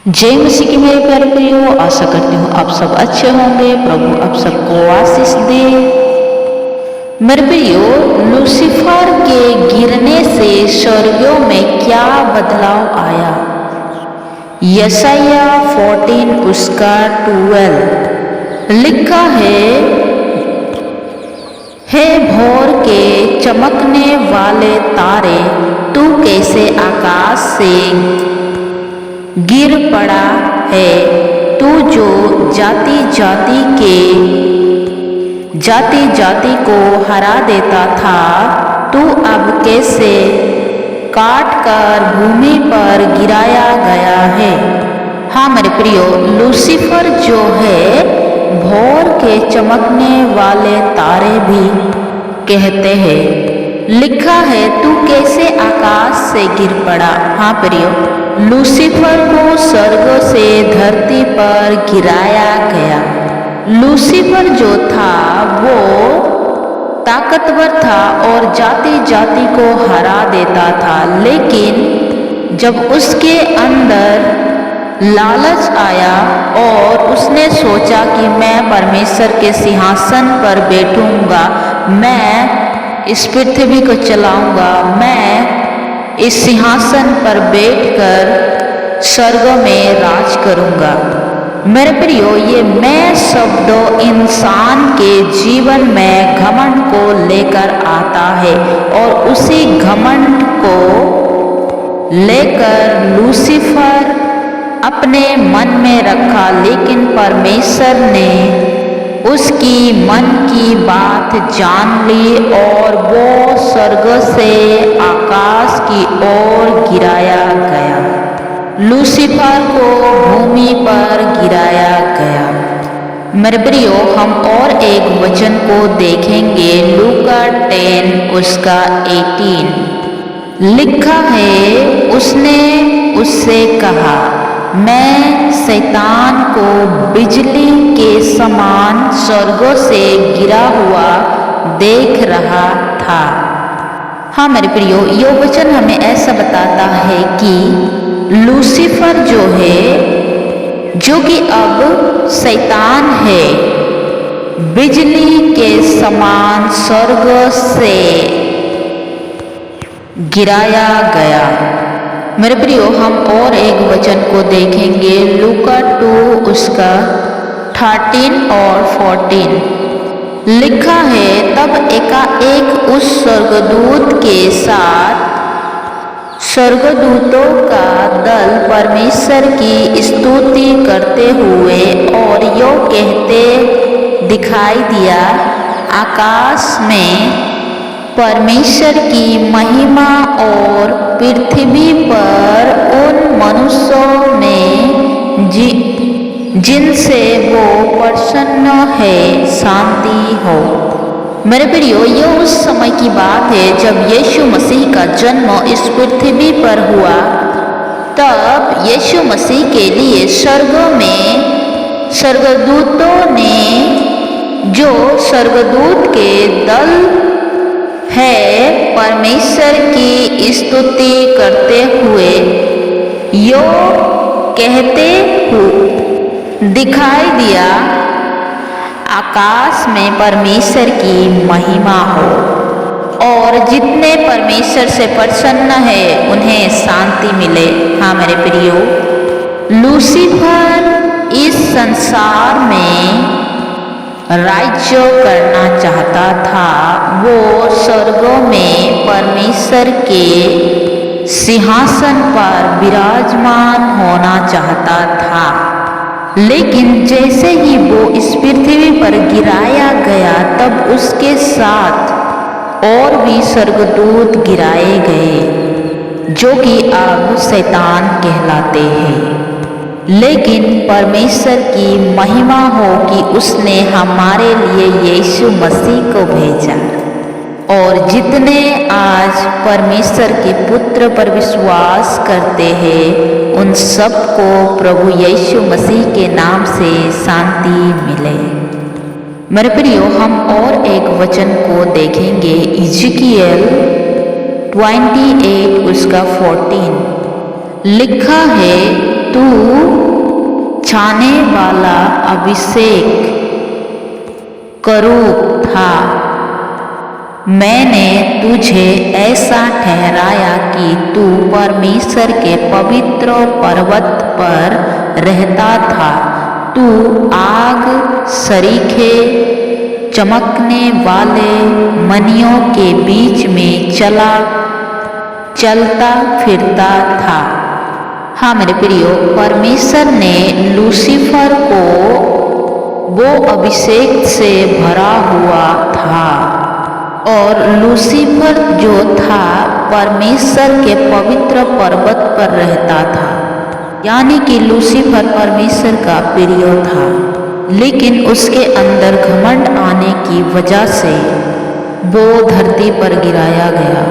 जय मसीह की मेरे प्यारे प्रियो, आशा करती हूँ आप सब अच्छे होंगे। प्रभु आप सबको आशीष दे। मेरे प्रियो, लूसीफर के गिरने से स्वर्गों में क्या बदलाव आया? यशाया 14 उसका 12 लिखा हे भोर के चमकने वाले तारे, तू कैसे आकाश से गिर पड़ा है। तू जो जाति जाति को हरा देता था, तू अब कैसे काट कर भूमि पर गिराया गया है। हाँ मेरे प्रियो, लूसीफर जो है भोर के चमकने वाले तारे भी कहते हैं। लिखा है तू कैसे आकाश से गिर पड़ा। हाँ प्रियो, लूसीफर को स्वर्ग से धरती पर गिराया गया। लूसीफर जो था वो ताकतवर था और जाति जाति को हरा देता था, लेकिन जब उसके अंदर लालच आया और उसने सोचा कि मैं परमेश्वर के सिंहासन पर बैठूंगा, मैं इस पृथ्वी को चलाऊंगा, मैं इस सिंहासन पर बैठकर स्वर्ग में राज करूंगा। मेरे प्रियो, ये मैं शब्द इंसान के जीवन में घमंड को लेकर आता है और उसी घमंड को लेकर लूसीफर अपने मन में रखा, लेकिन परमेश्वर ने उसकी मन की बात जान ली और वो स्वर्ग से आकाश की ओर गिराया गया। लूसीफर को भूमि पर गिराया गया। मेरे प्रियो, हम और एक वचन को देखेंगे, लूका 10 उसका 18 लिखा है, उसने उससे कहा, मैं शैतान को बिजली के समान स्वर्गों से गिरा हुआ देख रहा था। हाँ मेरे प्रियो, यह वचन हमें ऐसा बताता है कि लूसीफर जो है, जो कि अब शैतान है, बिजली के समान स्वर्ग से गिराया गया। मेरे प्रियो, हम और एक वचन को देखेंगे, लूका 2 उसका 13 और 14 लिखा है, तब एकाएक उस स्वर्गदूत के साथ स्वर्गदूतों का दल परमेश्वर की स्तुति करते हुए और यो कहते दिखाई दिया, आकाश में परमेश्वर की महिमा और पृथ्वी पर उन मनुष्यों में जिनसे वो प्रसन्न है, शांति हो। मेरे प्रियो, यह उस समय की बात है जब यीशु मसीह का जन्म इस पृथ्वी पर हुआ। तब यीशु मसीह के लिए स्वर्ग में स्वर्गदूतों ने, जो स्वर्गदूत के दल है, परमेश्वर की स्तुति करते हुए यो कहते हुए दिखाई दिया, आकाश में परमेश्वर की महिमा हो और जितने परमेश्वर से प्रसन्न है उन्हें शांति मिले। हाँ मेरे प्रियो, लूसीफर इस संसार में राज्य करना चाहता था। वो स्वर्गों में परमेश्वर के सिंहासन पर विराजमान होना चाहता था, लेकिन जैसे ही वो इस पृथ्वी पर गिराया गया, तब उसके साथ और भी स्वर्गदूत गिराए गए, जो कि अब शैतान कहलाते हैं। लेकिन परमेश्वर की महिमा हो कि उसने हमारे लिए यीशु मसीह को भेजा और जितने आज परमेश्वर के पुत्र पर विश्वास करते हैं, उन सबको प्रभु यीशु मसीह के नाम से शांति मिले। मेरे प्रियो, हम और एक वचन को देखेंगे, इज़ेकिएल 28 उसका 14 लिखा है तू छाने वाला अभिषेक करूप था। मैंने तुझे ऐसा ठहराया कि तू परमेश्वर के पवित्र पर्वत पर रहता था। तू आग सरीखे चमकने वाले मणियों के बीच में चलता फिरता था। हाँ मेरे प्रियो, परमेश्वर ने लूसीफर को वो अभिषेक से भरा हुआ था और लूसीफर जो था परमेश्वर के पवित्र पर्वत पर रहता था, यानी कि लूसीफर परमेश्वर का प्रिय था। लेकिन उसके अंदर घमंड आने की वजह से वो धरती पर गिराया गया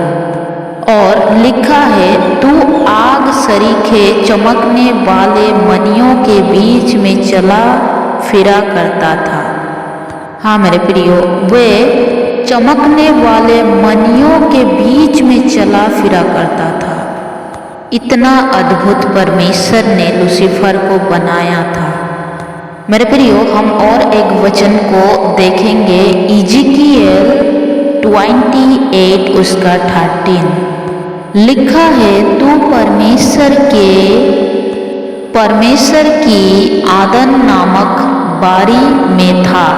और लिखा है तू आग सरीखे चमकने वाले मणियों के बीच में चला फिरा करता था। हाँ मेरे प्रियो, वे चमकने वाले मणियों के बीच में चला फिरा करता था। इतना अद्भुत परमेश्वर ने लूसीफर को बनाया था। मेरे प्रियो, हम और एक वचन को देखेंगे, इज़िकियल 28 उसका 13 लिखा है तू परमेश्वर की आदन नामक बारी में था।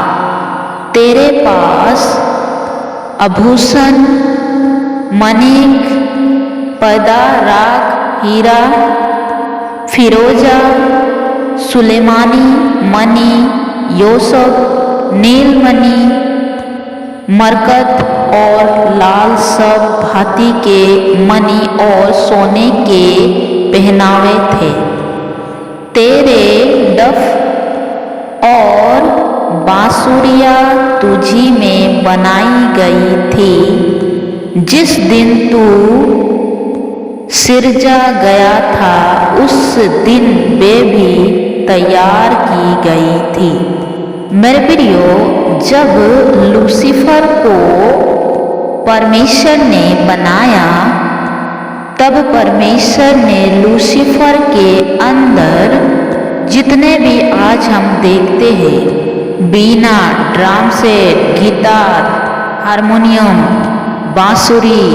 तेरे पास आभूषण, मणिक, पैदा, राग, हीरा, फिरोजा, सुलेमानी मणि, योसफ, नीलमणि, मरकत और लाल सब भांति के मणि और सोने के पहनावे थे। तेरे डफ और बांसुरिया तुझी में बनाई गई थी। जिस दिन तू सिरजा गया था उस दिन वे भी तैयार की गई थी। मेरे प्रियो, जब लूसीफर को परमेश्वर ने बनाया तब परमेश्वर ने लूसीफर के अंदर जितने भी आज हम देखते हैं, बीना, ड्रम सेट, गिटार, हारमोनियम, बांसुरी,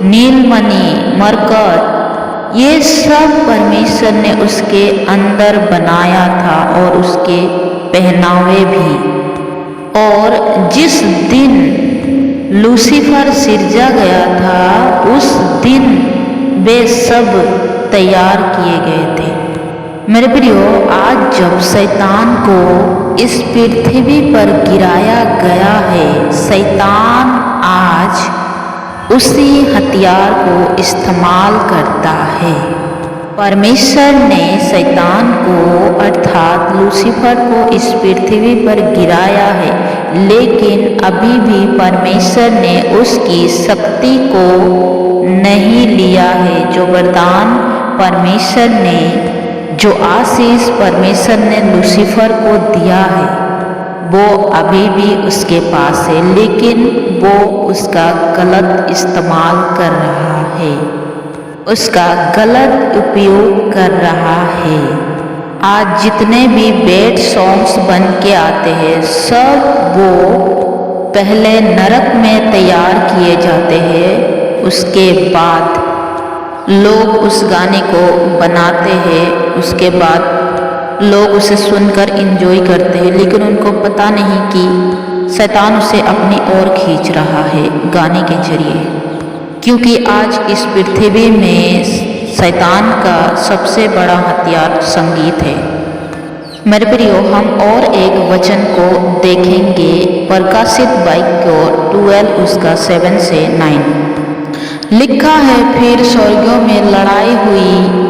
नीलमणि, मरकत, ये सब परमेश्वर ने उसके अंदर बनाया था और उसके पहनावे भी। और जिस दिन लूसीफर सिरजा गया था उस दिन वे सब तैयार किए गए थे। मेरे प्रियो, आज जब शैतान को इस पृथ्वी पर गिराया गया है, शैतान आज उसी हथियार को इस्तेमाल करता है। परमेश्वर ने शैतान को अर्थात लूसीफर को इस पृथ्वी पर गिराया है, लेकिन अभी भी परमेश्वर ने उसकी शक्ति को नहीं लिया है। जो वरदान परमेश्वर ने, जो आशीष परमेश्वर ने लूसीफर को दिया है, वो अभी भी उसके पास है, लेकिन वो उसका गलत इस्तेमाल कर रहा है, उसका गलत उपयोग कर रहा है। आज जितने भी बैड सॉन्ग्स बन के आते हैं, सब वो पहले नरक में तैयार किए जाते हैं, उसके बाद लोग उस गाने को बनाते हैं, उसके बाद लोग उसे सुनकर एंजॉय करते हैं, लेकिन उनको पता नहीं कि शैतान उसे अपनी ओर खींच रहा है गाने के जरिए। क्योंकि आज इस पृथ्वी में शैतान का सबसे बड़ा हथियार संगीत है। मेरे प्रियो, हम और एक वचन को देखेंगे, प्रकाशित वाक्य 12 उसका 7 से 9 लिखा है, फिर स्वर्गों में लड़ाई हुई।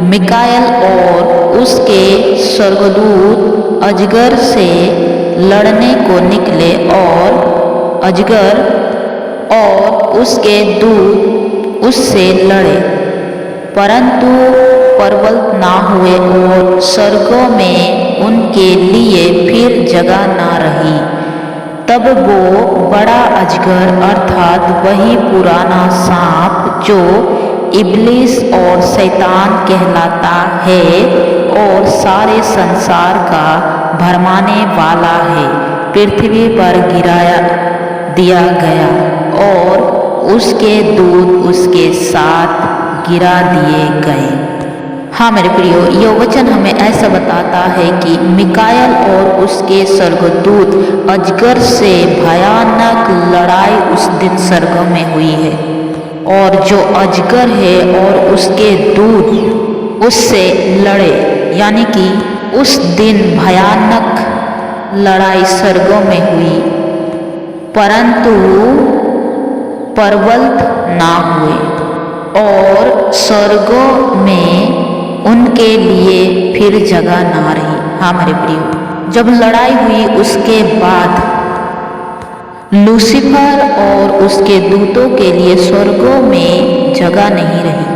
मिकाएल और उसके स्वर्गदूत अजगर से लड़ने को निकले और अजगर और उसके दूत उससे लड़े, परंतु प्रबल ना हुए और स्वर्गों में उनके लिए फिर जगह ना रही। तब वो बड़ा अजगर अर्थात वही पुराना सांप जो इब्लिस और शैतान कहलाता है और सारे संसार का भरमाने वाला है, पृथ्वी पर गिराया दिया गया और उसके दूत उसके साथ गिरा दिए गए। हाँ मेरे प्रियो, यह वचन हमें ऐसा बताता है कि मिकाएल और उसके स्वर्गदूत अजगर से भयानक लड़ाई उस दिन स्वर्ग में हुई है और जो अजगर है और उसके दूत उससे लड़े, यानी कि उस दिन भयानक लड़ाई स्वर्गों में हुई, परंतु प्रबल ना हुए और स्वर्गों में उनके लिए फिर जगह ना रही। हाँ मेरे प्रियो, जब लड़ाई हुई उसके बाद लूसीफर और उसके दूतों के लिए स्वर्गों में जगह नहीं रही।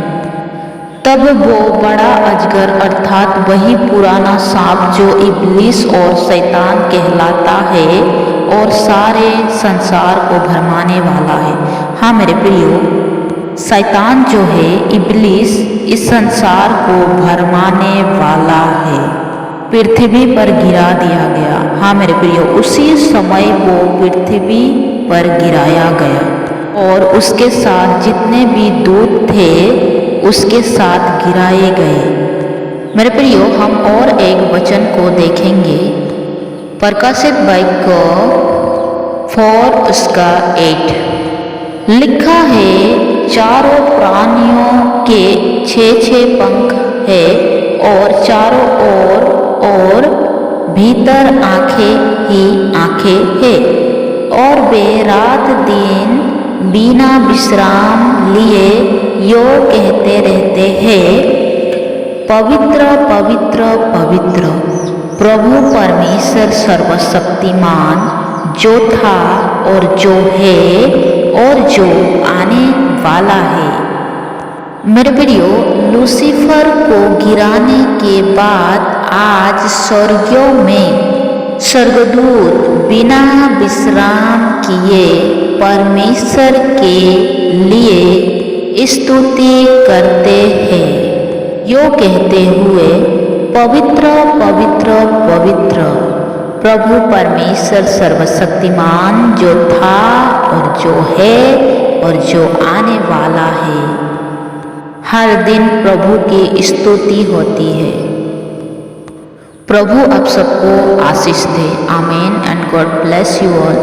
तब वो बड़ा अजगर अर्थात वही पुराना सांप जो इब्लिस और शैतान कहलाता है और सारे संसार को भरमाने वाला है। हाँ मेरे प्रियो, शैतान जो है, इब्लिस, इस संसार को भरमाने वाला है, पृथ्वी पर गिरा दिया गया। हाँ मेरे प्रियो, उसी समय वो पृथ्वी पर गिराया गया और उसके साथ जितने भी दूत थे उसके साथ गिराए गए। मेरे प्रियो, हम और एक वचन को देखेंगे, प्रकाशित वाक्य 4 उसका 8 लिखा है, चारों प्राणियों के 6 पंख है और चारों ओर और भीतर आंखें ही आंखें है और वे रात दिन बिना विश्राम लिए यो कहते रहते हैं, पवित्र पवित्र पवित्र प्रभु परमेश्वर सर्वशक्तिमान, जो था और जो है और जो आने वाला है। मेरे प्रियो, लूसीफर को गिराने के बाद आज स्वर्गों में स्वर्गदूत बिना विश्राम किए परमेश्वर के लिए स्तुति करते हैं, यो कहते हुए, पवित्र पवित्र पवित्र प्रभु परमेश्वर सर्वशक्तिमान, जो था और जो है और जो आने वाला है। हर दिन प्रभु की स्तुति होती है। प्रभु आप सबको आशीष दे। आमीन and God bless you all.